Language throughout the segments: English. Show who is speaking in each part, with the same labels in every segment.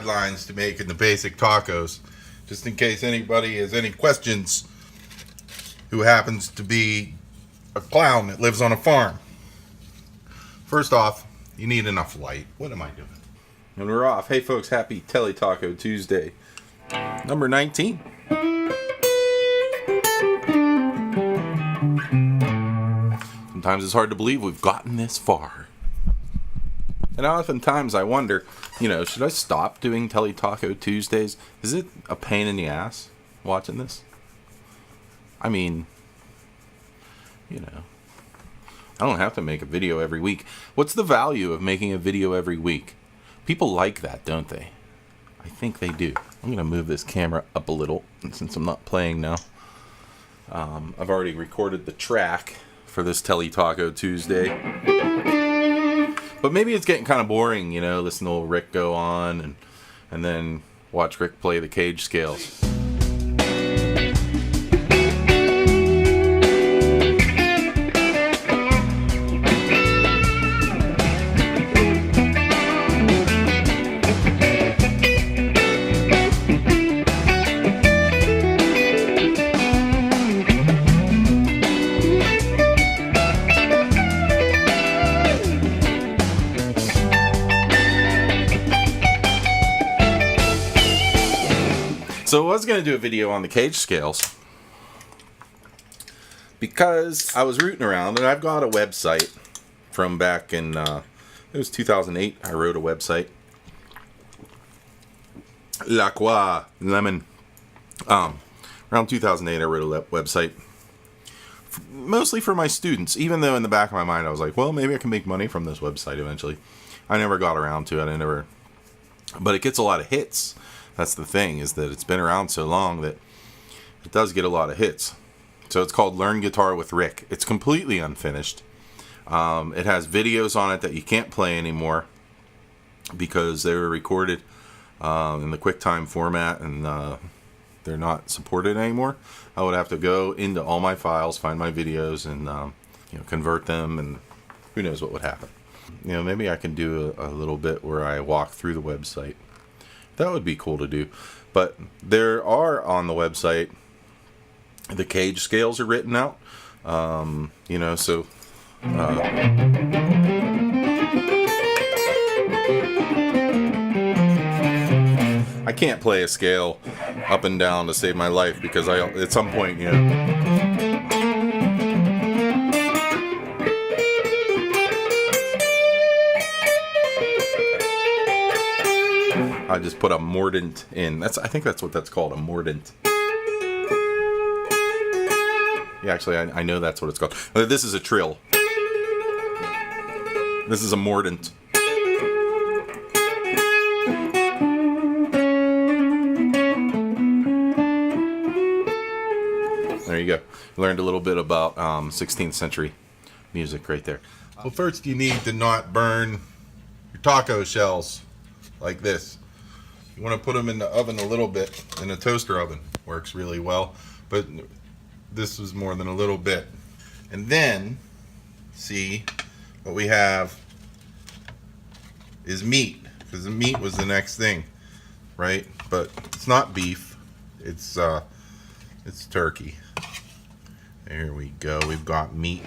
Speaker 1: guidelines to making the basic tacos, just in case anybody has any questions who happens to be a clown that lives on a farm. First off, you need enough light. What am I doing? And we're off. Hey folks, happy TeleTaco Tuesday, number 19. Sometimes it's hard to believe we've gotten this far. And oftentimes I wonder, should I stop doing TeleTaco Tuesdays? Is it a pain in the ass watching this? I mean, I don't have to make a video every week. What's the value of making a video every week? People like that, don't they? I think they do. I'm going to move this camera up a little since I'm not playing now. I've already recorded the track for this TeleTaco Tuesday. But maybe it's getting kind of boring, listen to old Rick go on and then watch Rick play the cage scales. So I was going to do a video on the cage scales because I was rooting around, and I've got a website from back in, it was 2008, I wrote a website. La Croix Lemon. Around 2008, I wrote a website, mostly for my students, even though in the back of my mind I was like, well, maybe I can make money from this website eventually. I never got around to it. But it gets a lot of hits. That's the thing, is that it's been around so long that it does get a lot of hits. So it's called Learn Guitar with Rick. It's completely unfinished. It has videos on it that you can't play anymore because they were recorded in the QuickTime format, and they're not supported anymore. I would have to go into all my files, find my videos, and convert them, and who knows what would happen. Maybe I can do a little bit where I walk through the website. That would be cool to do. But there are on the website, the cage scales are written out. So I can't play a scale up and down to save my life because at some point, I just put a mordant in. I think that's what that's called, a mordant. Yeah, actually, I know that's what it's called. This is a trill. This is a mordant. There you go. Learned a little bit about 16th century music right there. Well, first you need to not burn your taco shells like this. You want to put them in the oven a little bit, in a toaster oven. Works really well, but this was more than a little bit. And then, see, what we have is meat, because the meat was the next thing, right? But it's not beef, it's turkey. There we go, we've got meat.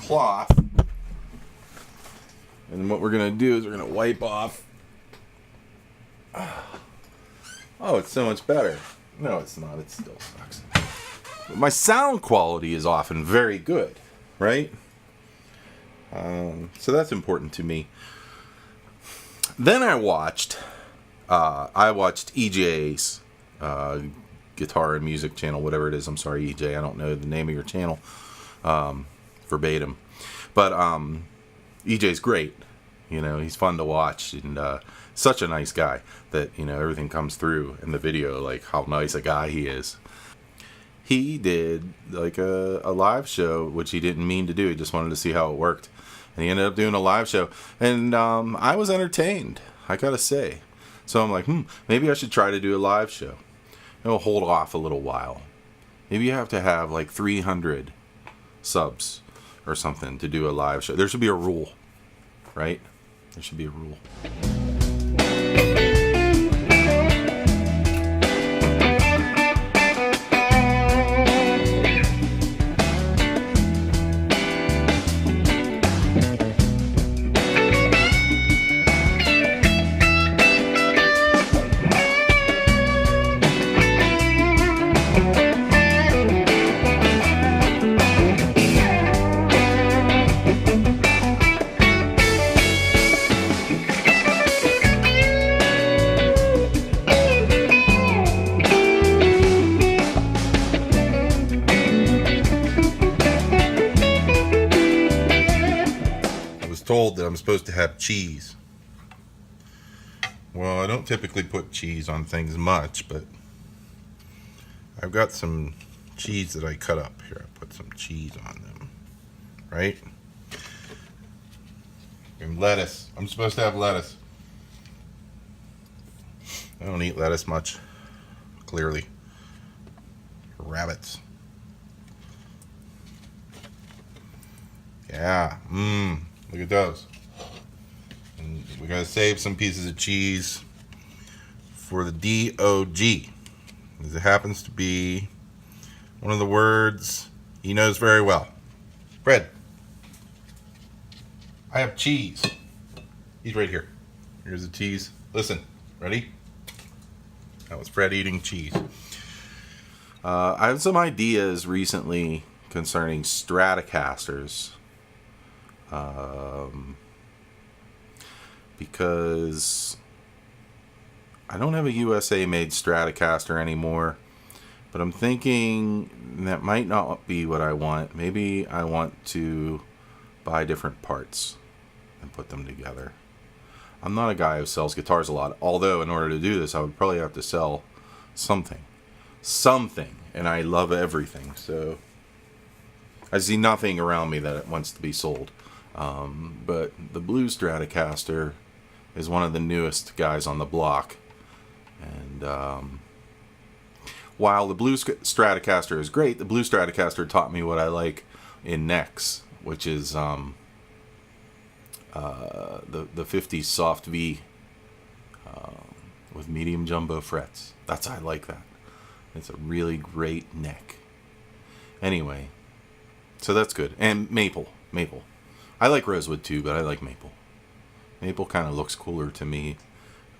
Speaker 1: Cloth, and what we're gonna do is we're gonna wipe off. Oh, it's so much better. No, it's not. It still sucks. But my sound quality is often very good, right? So that's important to me. Then I watched EJ's Guitar and Music channel, whatever it is. I'm sorry, EJ, I don't know the name of your channel verbatim. But EJ's great. You know, he's fun to watch, and such a nice guy that, you know, everything comes through in the video, like how nice a guy he is. He did like a live show, which he didn't mean to do. He just wanted to see how it worked. And he ended up doing a live show. And I was entertained, I gotta say. So I'm like, maybe I should try to do a live show. It'll hold off a little while. Maybe you have to have like 300 subs or something to do a live show. There should be a rule, right? There should be a rule. Told that I'm supposed to have cheese. Well, I don't typically put cheese on things much, but I've got some cheese that I cut up here. I put some cheese on them, right? And lettuce. I'm supposed to have lettuce. I don't eat lettuce much, clearly. Rabbits. Yeah, look at those. And we gotta save some pieces of cheese for the DOG, as it happens to be one of the words he knows very well. Fred, I have cheese. He's right here. Here's the cheese. Listen, ready? That was Fred eating cheese. I have some ideas recently concerning Stratocasters. Because I don't have a USA made Stratocaster anymore, but I'm thinking that might not be what I want. Maybe I want to buy different parts and put them together. I'm not a guy who sells guitars a lot, although in order to do this I would probably have to sell something, and I love everything, so I see nothing around me that wants to be sold. But the Blue Stratocaster is one of the newest guys on the block, and while the Blue Stratocaster is great, the Blue Stratocaster taught me what I like in necks, which is the 50 soft V with medium jumbo frets. I like that. It's a really great neck. Anyway, so that's good. And maple. I like rosewood too, but I like maple. Maple kind of looks cooler to me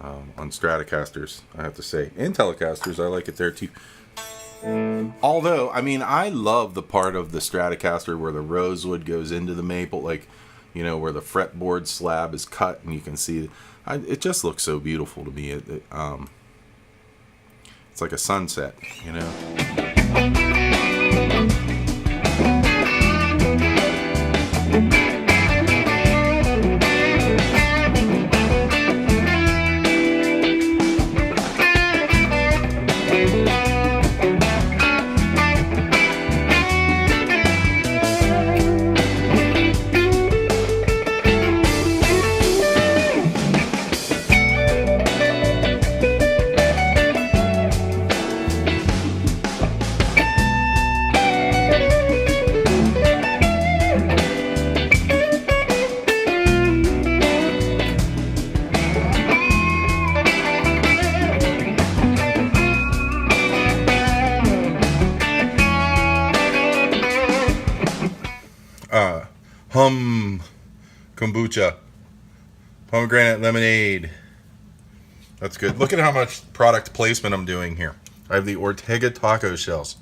Speaker 1: on Stratocasters, I have to say. And Telecasters, I like it there too. Although, I mean, I love the part of the Stratocaster where the rosewood goes into the maple, like, you know, where the fretboard slab is cut and you can see it just looks so beautiful to me. It's like a sunset, you know. Kombucha, pomegranate lemonade. That's good. Look at how much product placement I'm doing here. I have the Ortega taco shells.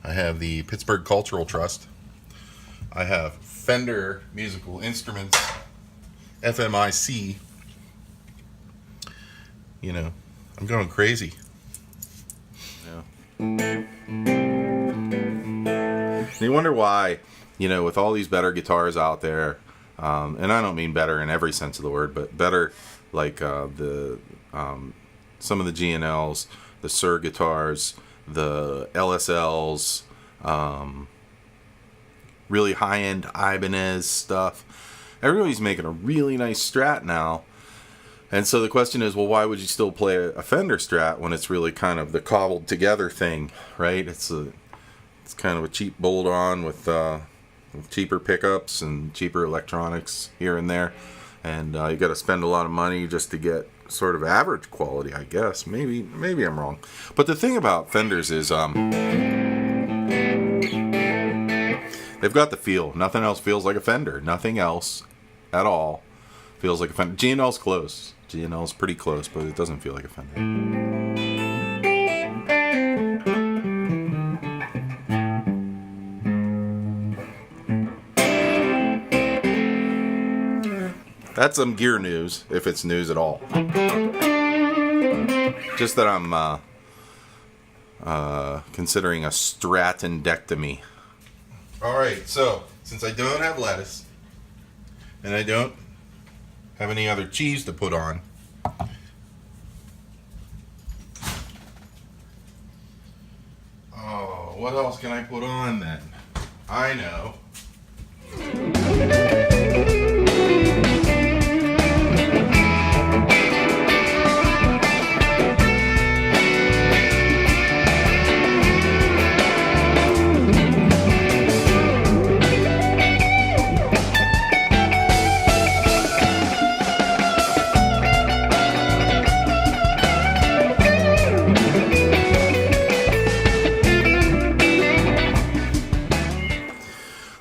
Speaker 1: I have the Pittsburgh Cultural Trust. I have Fender Musical Instruments, FMIC. You know, I'm going crazy. You wonder why, with all these better guitars out there, and I don't mean better in every sense of the word, but better like some of the G&Ls, the Sir guitars, the LSLs, really high-end Ibanez stuff. Everybody's making a really nice Strat now. And so the question is, well, why would you still play a Fender Strat when it's really kind of the cobbled together thing, right? It's kind of a cheap bolt-on with cheaper pickups and cheaper electronics here and there. And you got to spend a lot of money just to get sort of average quality, I guess. Maybe I'm wrong. But the thing about Fenders is they've got the feel. Nothing else feels like a Fender. Nothing else at all feels like a Fender. G&L's close. G&L's pretty close, but it doesn't feel like a Fender. That's some gear news, if it's news at all. Just that I'm considering a stratendectomy. Alright, so, since I don't have lettuce, and I don't have any other cheese to put on, oh, what else can I put on then? I know.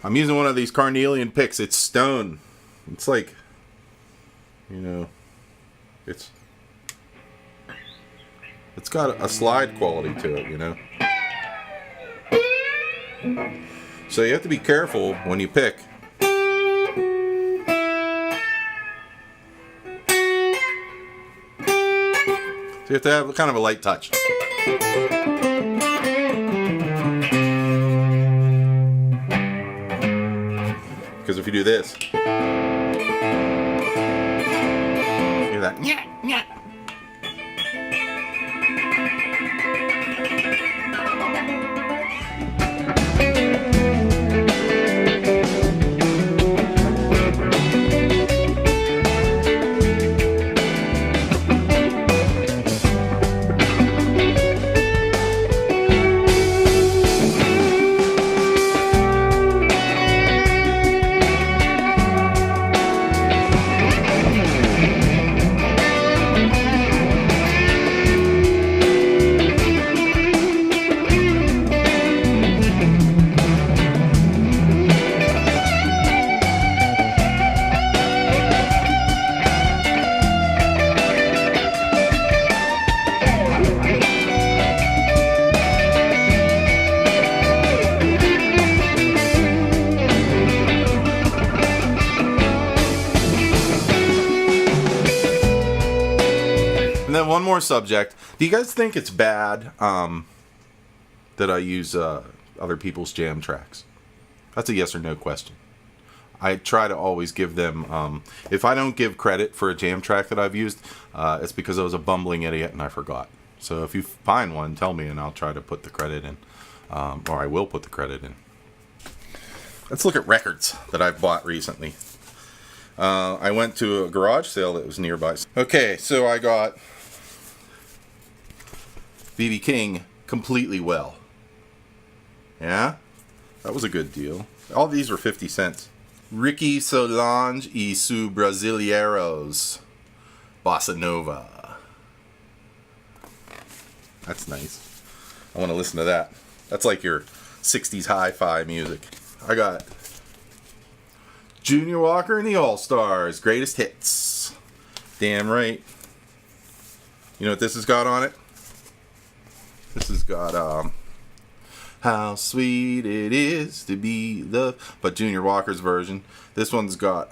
Speaker 1: I'm using one of these carnelian picks. It's stone. It's like, it's got a slide quality to it, So you have to be careful when you pick. So you have to have kind of a light touch. Because if you do this, hear that? Yeah, yeah. And then one more subject. Do you guys think it's bad that I use other people's jam tracks? That's a yes or no question. I try to always give them, if I don't give credit for a jam track that I've used, it's because I was a bumbling idiot and I forgot. So if you find one, tell me and I'll try to put the credit in. Or I will put the credit in. Let's look at records that I've bought recently. I went to a garage sale that was nearby. Okay, so I got B.B. King Completely Well. Yeah? That was a good deal. All these were 50 cents. Ricky Solange y su Brasileiros Bossa Nova. That's nice. I want to listen to that. That's like your 60s hi-fi music. I got Junior Walker and the All-Stars Greatest Hits. Damn right. You know what this has got on it? This has got How Sweet It Is to Be the, but Junior Walker's version. This one's got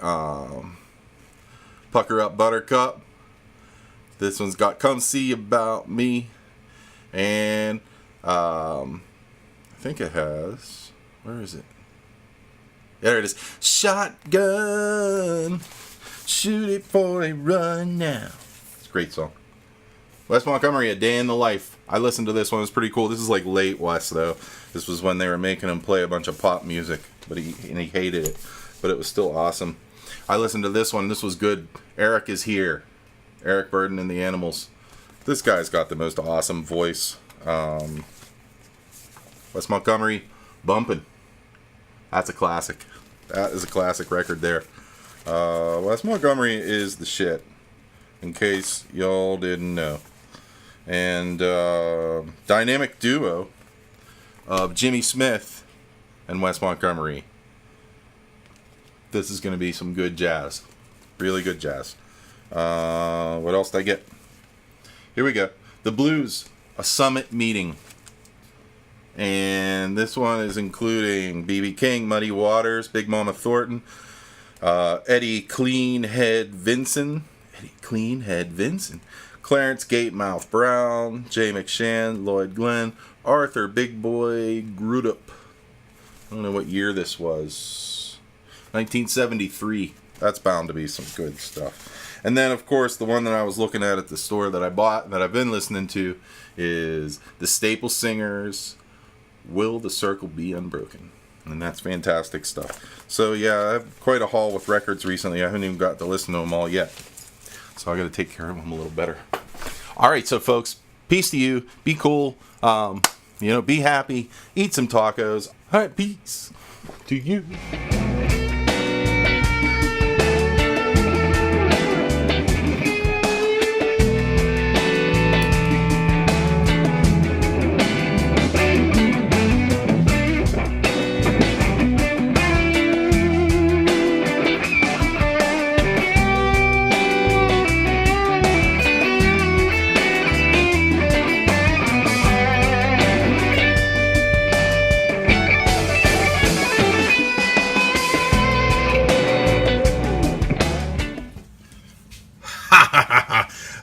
Speaker 1: Pucker Up Buttercup. This one's got Come See About Me. And I think it has. Where is it? There it is. Shotgun. Shoot it for a run now. It's a great song. Wes Montgomery, A Day in the Life. I listened to this one. It was pretty cool. This is like late Wes, though. This was when they were making him play a bunch of pop music, but he hated it. But it was still awesome. I listened to this one. This was good. Eric is Here. Eric Burden and the Animals. This guy's got the most awesome voice. Wes Montgomery, Bumpin'. That's a classic. That is a classic record there. Wes Montgomery is the shit, in case y'all didn't know. And dynamic duo of Jimmy Smith and Wes Montgomery. This is going to be some good jazz. Really good jazz. What else did I get? Here we go. The Blues, A Summit Meeting. And this one is including B.B. King, Muddy Waters, Big Mama Thornton, Eddie Cleanhead Vinson, Clarence Gatemouth Brown, Jay McShann, Lloyd Glenn, Arthur Big Boy Grudup. I don't know what year this was. 1973. That's bound to be some good stuff. And then, of course, the one that I was looking at the store that I bought, that I've been listening to, is the Staple Singers, Will the Circle Be Unbroken? And that's fantastic stuff. So, yeah, I have quite a haul with records recently. I haven't even got to listen to them all yet. So I got to take care of them a little better. All right, so, folks, peace to you. Be cool. Be happy. Eat some tacos. All right, peace to you.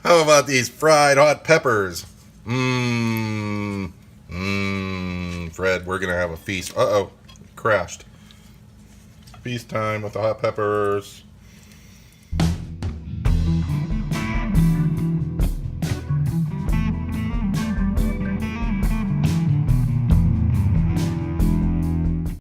Speaker 1: How about these fried hot peppers? Fred, we're going to have a feast. Uh-oh. Crashed. Feast time with the hot peppers.